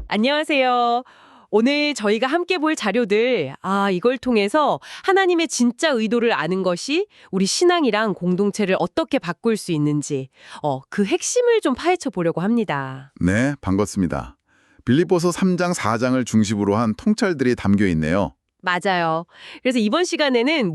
안녕하세요. 오늘 저희가 함께 볼 자료들, 이걸 통해서 하나님의 진짜 의도를 아는 것이 우리 신앙이랑 공동체를 어떻게 바꿀 수 있는지, 그 핵심을 좀 파헤쳐 보려고 합니다. 네, 반갑습니다. 빌립보서 3장, 4장을 중심으로 한 통찰들이 담겨 있네요. 맞아요. 그래서 이번 시간에는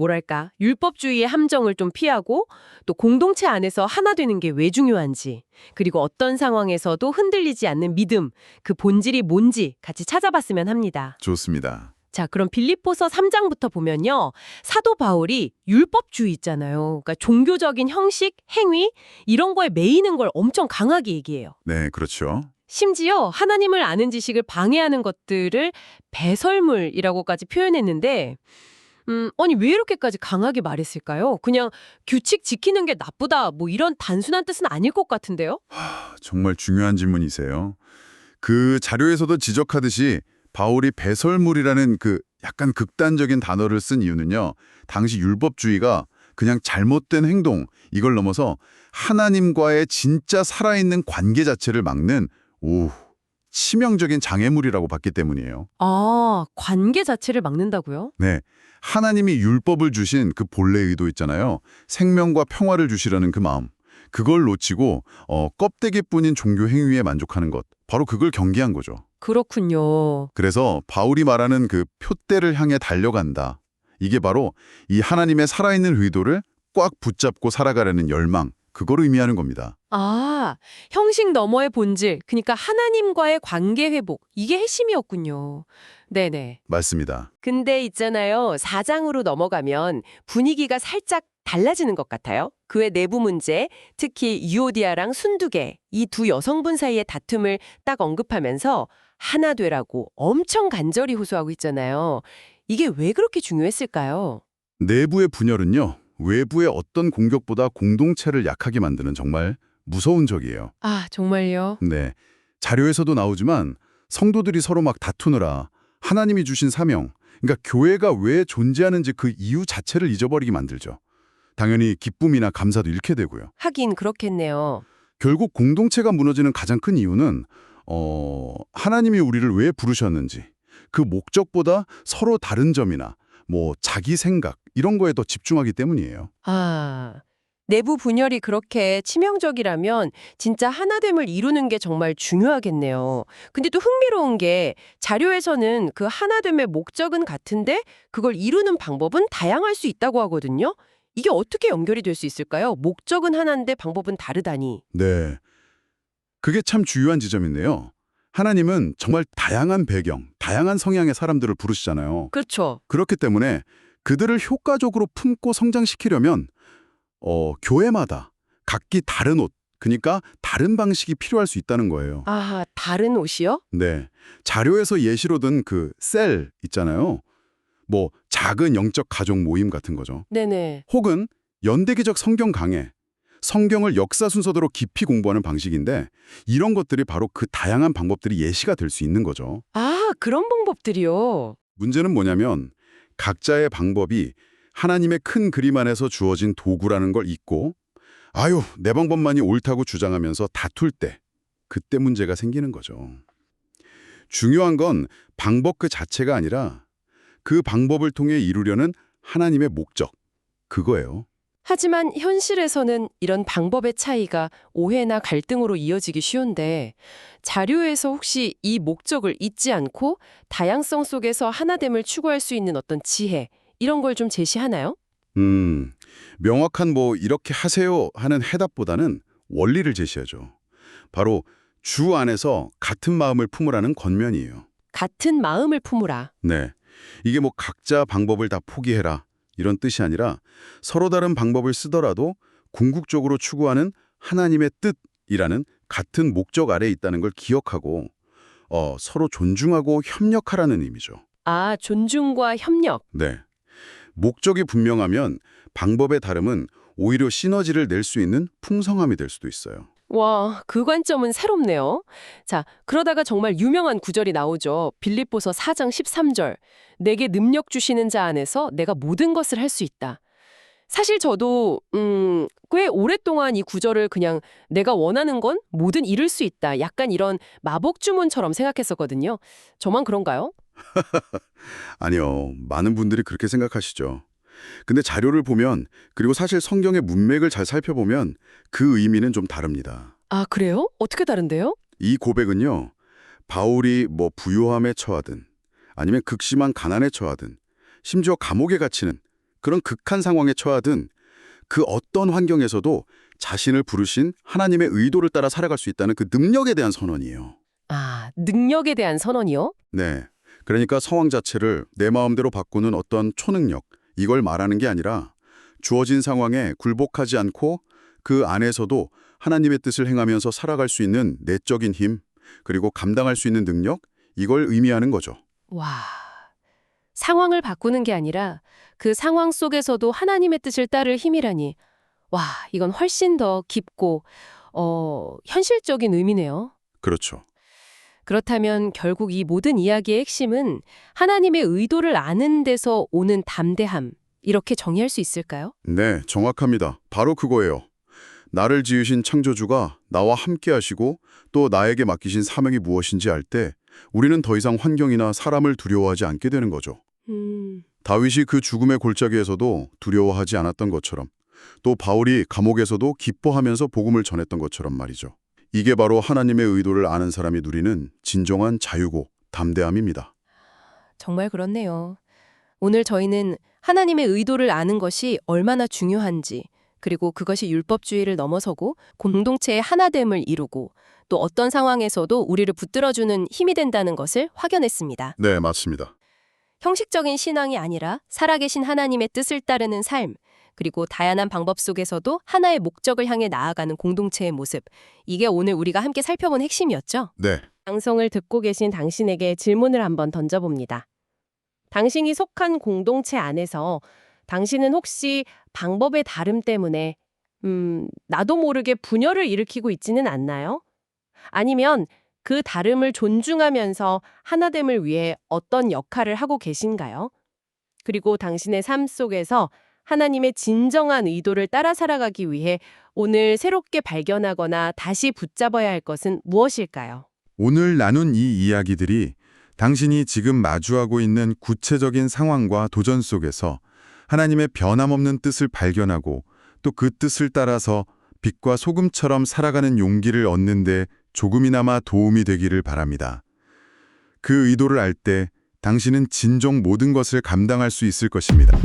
율법주의의 함정을 좀 피하고 또 공동체 안에서 하나 되는 게 왜 중요한지, 그리고 어떤 상황에서도 흔들리지 않는 믿음, 그 본질이 뭔지 같이 찾아봤으면 합니다. 좋습니다. 자, 그럼 빌립보서 3장부터 보면요. 사도 바울이 율법주의 있잖아요. 그러니까 종교적인 형식, 행위 이런 거에 매이는 걸 엄청 강하게 얘기해요. 네, 그렇죠. 심지어 하나님을 아는 지식을 방해하는 것들을 배설물이라고까지 표현했는데 아니 왜 이렇게까지 강하게 말했을까요? 그냥 규칙 지키는 게 나쁘다 뭐 이런 단순한 뜻은 아닐 것 같은데요? 정말 중요한 질문이세요. 그 자료에서도 지적하듯이 바울이 배설물이라는 그 약간 극단적인 단어를 쓴 이유는요. 당시 율법주의가 그냥 잘못된 행동, 이걸 넘어서 하나님과의 진짜 살아있는 관계 자체를 막는 치명적인 장애물이라고 봤기 때문이에요. 관계 자체를 막는다고요? 네, 하나님이 율법을 주신 그 본래 의도 있잖아요. 생명과 평화를 주시려는 그 마음. 그걸 놓치고 껍데기뿐인 종교 행위에 만족하는 것. 바로 그걸 경계한 거죠. 그렇군요. 그래서 바울이 말하는 그 표대를 향해 달려간다. 이게 바로 이 하나님의 살아있는 의도를 꽉 붙잡고 살아가려는 열망. 그걸 의미하는 겁니다. 형식 너머의 본질, 그러니까 하나님과의 관계 회복, 이게 핵심이었군요. 네네. 맞습니다. 근데 있잖아요. 4장으로 넘어가면 분위기가 살짝 달라지는 것 같아요. 그의 내부 문제, 특히 유오디아랑 순두계, 이 두 여성분 사이의 다툼을 딱 언급하면서 하나 되라고 엄청 간절히 호소하고 있잖아요. 이게 왜 그렇게 중요했을까요? 내부의 분열은요. 외부의 어떤 공격보다 공동체를 약하게 만드는 정말 무서운 적이에요. 정말요? 네, 자료에서도 나오지만 성도들이 서로 막 다투느라 하나님이 주신 사명, 그러니까 교회가 왜 존재하는지 그 이유 자체를 잊어버리게 만들죠. 당연히 기쁨이나 감사도 잃게 되고요. 하긴 그렇겠네요. 결국 공동체가 무너지는 가장 큰 이유는 하나님이 우리를 왜 부르셨는지 그 목적보다 서로 다른 점이나 자기 생각 이런 거에 더 집중하기 때문이에요. 내부 분열이 그렇게 치명적이라면 진짜 하나됨을 이루는 게 정말 중요하겠네요. 근데 또 흥미로운 게 자료에서는 그 하나됨의 목적은 같은데 그걸 이루는 방법은 다양할 수 있다고 하거든요. 이게 어떻게 연결이 될 수 있을까요? 목적은 하나인데 방법은 다르다니. 네, 그게 참 중요한 지점인데요. 하나님은 정말 다양한 배경, 다양한 성향의 사람들을 부르시잖아요. 그렇죠. 그렇기 때문에 그들을 효과적으로 품고 성장시키려면 교회마다 각기 다른 옷, 그러니까 다른 방식이 필요할 수 있다는 거예요. 다른 옷이요? 네, 자료에서 예시로 든 그 셀 있잖아요. 작은 영적 가족 모임 같은 거죠. 네네. 혹은 연대기적 성경 강해, 성경을 역사 순서대로 깊이 공부하는 방식인데 이런 것들이 바로 그 다양한 방법들이 예시가 될 수 있는 거죠. 그런 방법들이요. 문제는 뭐냐면 각자의 방법이 하나님의 큰 그림 안에서 주어진 도구라는 걸 잊고 내 방법만이 옳다고 주장하면서 다툴 때 그때 문제가 생기는 거죠. 중요한 건 방법 그 자체가 아니라 그 방법을 통해 이루려는 하나님의 목적, 그거예요. 하지만 현실에서는 이런 방법의 차이가 오해나 갈등으로 이어지기 쉬운데 자료에서 혹시 이 목적을 잊지 않고 다양성 속에서 하나됨을 추구할 수 있는 어떤 지혜, 이런 걸 좀 제시하나요? 명확한 이렇게 하세요 하는 해답보다는 원리를 제시하죠. 바로 주 안에서 같은 마음을 품으라는 권면이에요. 같은 마음을 품으라. 네, 이게 각자 방법을 다 포기해라 이런 뜻이 아니라 서로 다른 방법을 쓰더라도 궁극적으로 추구하는 하나님의 뜻이라는 같은 목적 아래에 있다는 걸 기억하고 서로 존중하고 협력하라는 의미죠. 존중과 협력. 네, 목적이 분명하면 방법의 다름은 오히려 시너지를 낼 수 있는 풍성함이 될 수도 있어요. 와, 그 관점은 새롭네요. 자, 그러다가 정말 유명한 구절이 나오죠. 빌립보서 4장 13절. 내게 능력 주시는 자 안에서 내가 모든 것을 할 수 있다. 사실 저도 꽤 오랫동안 이 구절을 그냥 내가 원하는 건 뭐든 이룰 수 있다. 약간 이런 마법 주문처럼 생각했었거든요. 저만 그런가요? 아니요. 많은 분들이 그렇게 생각하시죠. 근데 자료를 보면 그리고 사실 성경의 문맥을 잘 살펴보면 그 의미는 좀 다릅니다. 아, 그래요? 어떻게 다른데요? 이 고백은요. 바울이 뭐 부요함에 처하든 아니면 극심한 가난에 처하든 심지어 감옥에 갇히는 그런 극한 상황에 처하든 그 어떤 환경에서도 자신을 부르신 하나님의 의도를 따라 살아갈 수 있다는 그 능력에 대한 선언이에요. 아, 능력에 대한 선언이요? 네. 그러니까 상황 자체를 내 마음대로 바꾸는 어떤 초능력, 이걸 말하는 게 아니라 주어진 상황에 굴복하지 않고 그 안에서도 하나님의 뜻을 행하면서 살아갈 수 있는 내적인 힘, 그리고 감당할 수 있는 능력, 이걸 의미하는 거죠. 와, 상황을 바꾸는 게 아니라 그 상황 속에서도 하나님의 뜻을 따를 힘이라니. 와, 이건 훨씬 더 깊고 현실적인 의미네요. 그렇죠. 그렇다면 결국 이 모든 이야기의 핵심은 하나님의 의도를 아는 데서 오는 담대함, 이렇게 정의할 수 있을까요? 네, 정확합니다. 바로 그거예요. 나를 지으신 창조주가 나와 함께 하시고 또 나에게 맡기신 사명이 무엇인지 알 때 우리는 더 이상 환경이나 사람을 두려워하지 않게 되는 거죠. 다윗이 그 죽음의 골짜기에서도 두려워하지 않았던 것처럼 또 바울이 감옥에서도 기뻐하면서 복음을 전했던 것처럼 말이죠. 이게 바로 하나님의 의도를 아는 사람이 누리는 진정한 자유고 담대함입니다. 정말 그렇네요. 오늘 저희는 하나님의 의도를 아는 것이 얼마나 중요한지, 그리고 그것이 율법주의를 넘어서고 공동체의 하나됨을 이루고 또 어떤 상황에서도 우리를 붙들어주는 힘이 된다는 것을 확연했습니다. 네, 맞습니다. 형식적인 신앙이 아니라 살아계신 하나님의 뜻을 따르는 삶, 그리고 다양한 방법 속에서도 하나의 목적을 향해 나아가는 공동체의 모습, 이게 오늘 우리가 함께 살펴본 핵심이었죠. 네, 방송을 듣고 계신 당신에게 질문을 한번 던져봅니다. 당신이 속한 공동체 안에서 당신은 혹시 방법의 다름 때문에 나도 모르게 분열을 일으키고 있지는 않나요? 아니면 그 다름을 존중하면서 하나됨을 위해 어떤 역할을 하고 계신가요? 그리고 당신의 삶 속에서 하나님의 진정한 의도를 따라 살아가기 위해 오늘 새롭게 발견하거나 다시 붙잡아야 할 것은 무엇일까요? 오늘 나눈 이 이야기들이 당신이 지금 마주하고 있는 구체적인 상황과 도전 속에서 하나님의 변함없는 뜻을 발견하고 또 그 뜻을 따라서 빛과 소금처럼 살아가는 용기를 얻는 데 조금이나마 도움이 되기를 바랍니다. 그 의도를 알 때 당신은 진정 모든 것을 감당할 수 있을 것입니다.